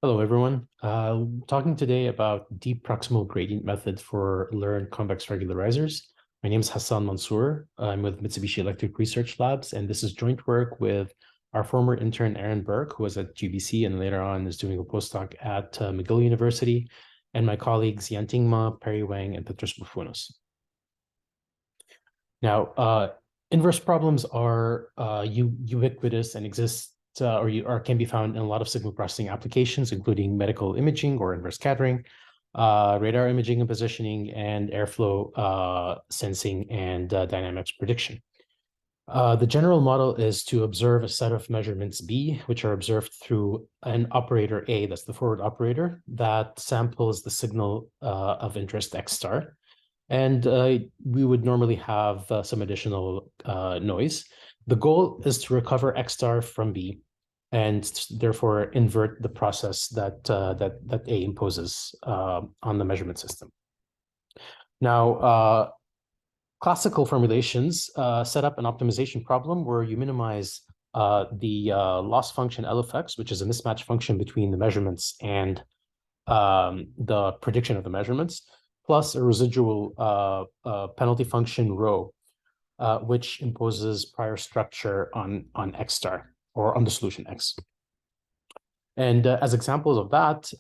Hello, everyone. Talking today about deep proximal gradient method for Learned Convex Regularizers. My name is Hassan Mansour. I'm with Mitsubishi Electric Research Labs, and this is joint work with our former intern, Aaron Berk, who was at GBC and later on is doing a postdoc at McGill University, and my colleagues Yanting Ma, Wang, and Petros Boufounos. Now, inverse problems are ubiquitous and exist or can be found in a lot of signal processing applications, including medical imaging or inverse scattering, radar imaging and positioning, and airflow sensing and dynamics prediction. The general model is to observe a set of measurements B, which are observed through an operator A, that's the forward operator, that samples the signal of interest X star. And we would normally have some additional noise. The goal is to recover X star from B and therefore invert the process that A imposes on the measurement system. Now, classical formulations set up an optimization problem where you minimize the loss function L of X, which is a mismatch function between the measurements and the prediction of the measurements, plus a residual penalty function rho, which imposes prior structure on X star or on the solution X. And as examples of that,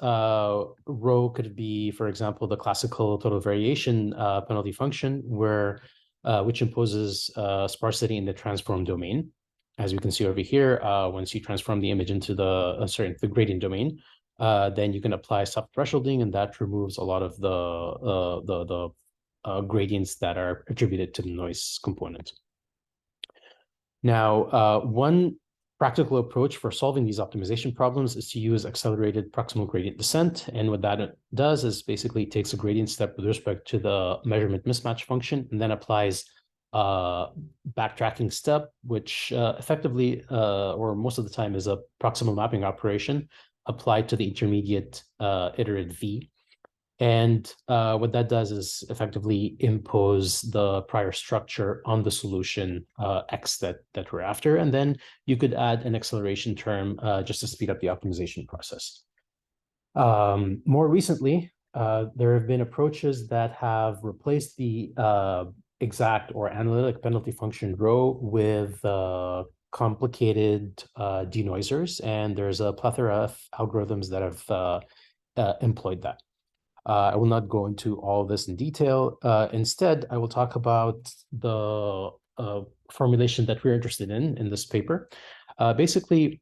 rho could be, for example, the classical total variation penalty function, which imposes sparsity in the transform domain. As you can see over here, once you transform the image into the gradient domain, then you can apply subthresholding, and that removes a lot of the gradients that are attributed to the noise component. Now, one practical approach for solving these optimization problems is to use accelerated proximal gradient descent. And what that does is basically takes a gradient step with respect to the measurement mismatch function and then applies a backtracking step, which effectively, or most of the time, is a proximal mapping operation applied to the intermediate iterate V. And what that does is effectively impose the prior structure on the solution X that we're after. And then you could add an acceleration term just to speed up the optimization process. More recently, there have been approaches that have replaced the exact or analytic penalty function rho with complicated denoisers. And there's a plethora of algorithms that have employed that. I will not go into all of this in detail. Instead, I will talk about the formulation that we're interested in this paper. Basically,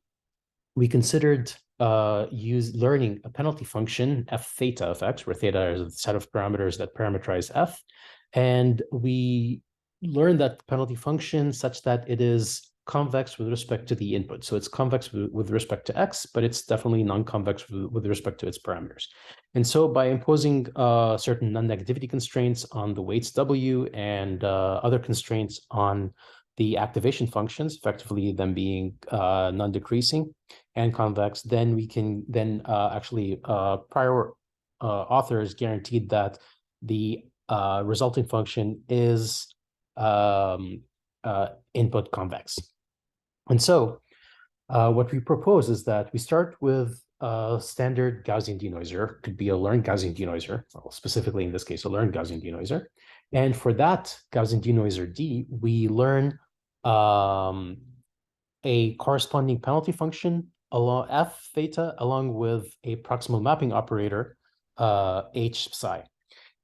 we considered learning a penalty function, f theta of x, where theta is a set of parameters that parameterize f. And we learned that penalty function such that it is convex with respect to the input. So it's convex with respect to x, but it's definitely non-convex with respect to its parameters. And so by imposing certain non-negativity constraints on the weights w and other constraints on the activation functions, effectively them being non-decreasing and convex, then we can prior authors guaranteed that the resulting function is input convex. And so what we propose is that we start with a standard Gaussian denoiser, could be a learned Gaussian denoiser, well, specifically in this case, a learned Gaussian denoiser. And for that Gaussian denoiser D, we learn a corresponding penalty function along f theta along with a proximal mapping operator h psi.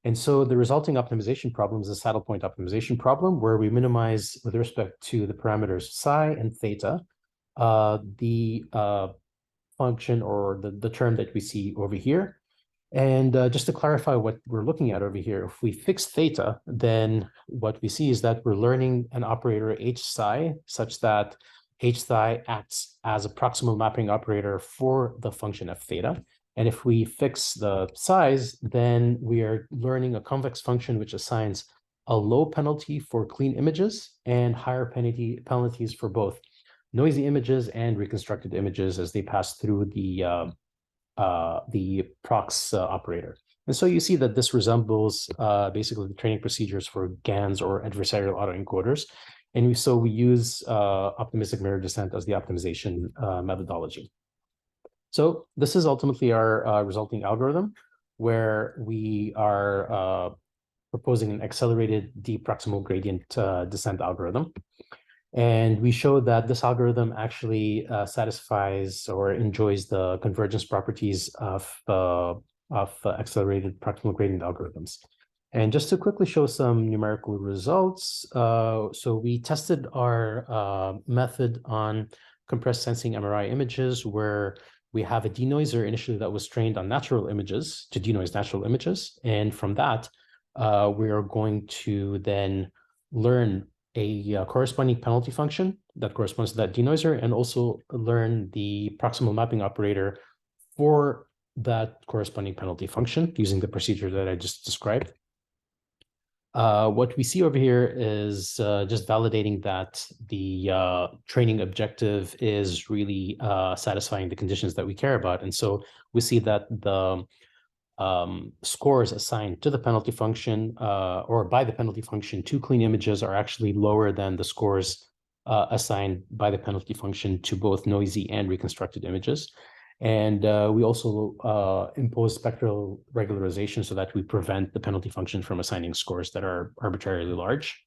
And so the resulting optimization problem is a saddle point optimization problem where we minimize with respect to the parameters psi and theta, the function or the term that we see over here. And just to clarify what we're looking at over here, if we fix theta, then what we see is that we're learning an operator h psi such that h psi acts as a proximal mapping operator for the function of theta. And if we fix the size, then we are learning a convex function which assigns a low penalty for clean images and higher penalties for both noisy images and reconstructed images as they pass through the prox operator. And so you see that this resembles basically the training procedures for GANs or adversarial autoencoders. And we use optimistic mirror descent as the optimization methodology. So this is ultimately our resulting algorithm, where we are proposing an accelerated deep proximal gradient descent algorithm. And we show that this algorithm actually satisfies or enjoys the convergence properties of accelerated proximal gradient algorithms. And just to quickly show some numerical results, so we tested our method on compressed sensing MRI images, where we have a denoiser initially that was trained on natural images to denoise natural images. And from that, we are going to then learn a corresponding penalty function that corresponds to that denoiser, and also learn the proximal mapping operator for that corresponding penalty function using the procedure that I just described. What we see over here is just validating that the training objective is really satisfying the conditions that we care about. And so we see that the scores assigned to the penalty function or by the penalty function to clean images are actually lower than the scores assigned by the penalty function to both noisy and reconstructed images. And we also impose spectral regularization so that we prevent the penalty function from assigning scores that are arbitrarily large.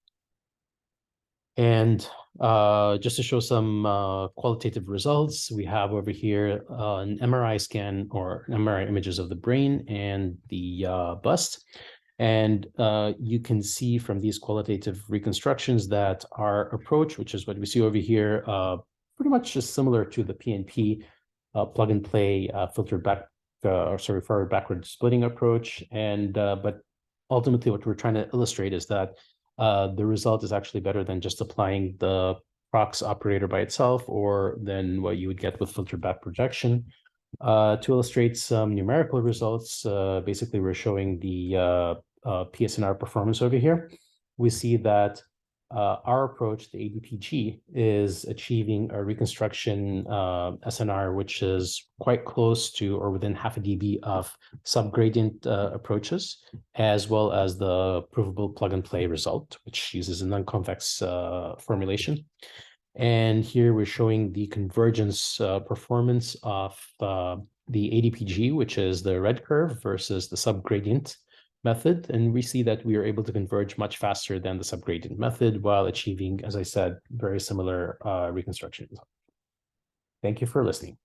And just to show some qualitative results, we have over here an MRI scan or MRI images of the brain and the bust. And you can see from these qualitative reconstructions that our approach, which is what we see over here, pretty much is similar to the PNP plug and play filtered back, forward backward splitting approach. And but ultimately, what we're trying to illustrate is that the result is actually better than just applying the prox operator by itself, or than what you would get with filtered back projection. To illustrate some numerical results, basically we're showing the PSNR performance over here. We see that our approach, the APGM, is achieving a reconstruction SNR, which is quite close to or within half a dB of subgradient approaches, as well as the provable plug-and-play result, which uses a non-convex formulation. And here we're showing the convergence performance of the ADPG, which is the red curve, versus the subgradient method. And we see that we are able to converge much faster than the subgradient method while achieving, as I said, very similar reconstruction. Thank you for listening.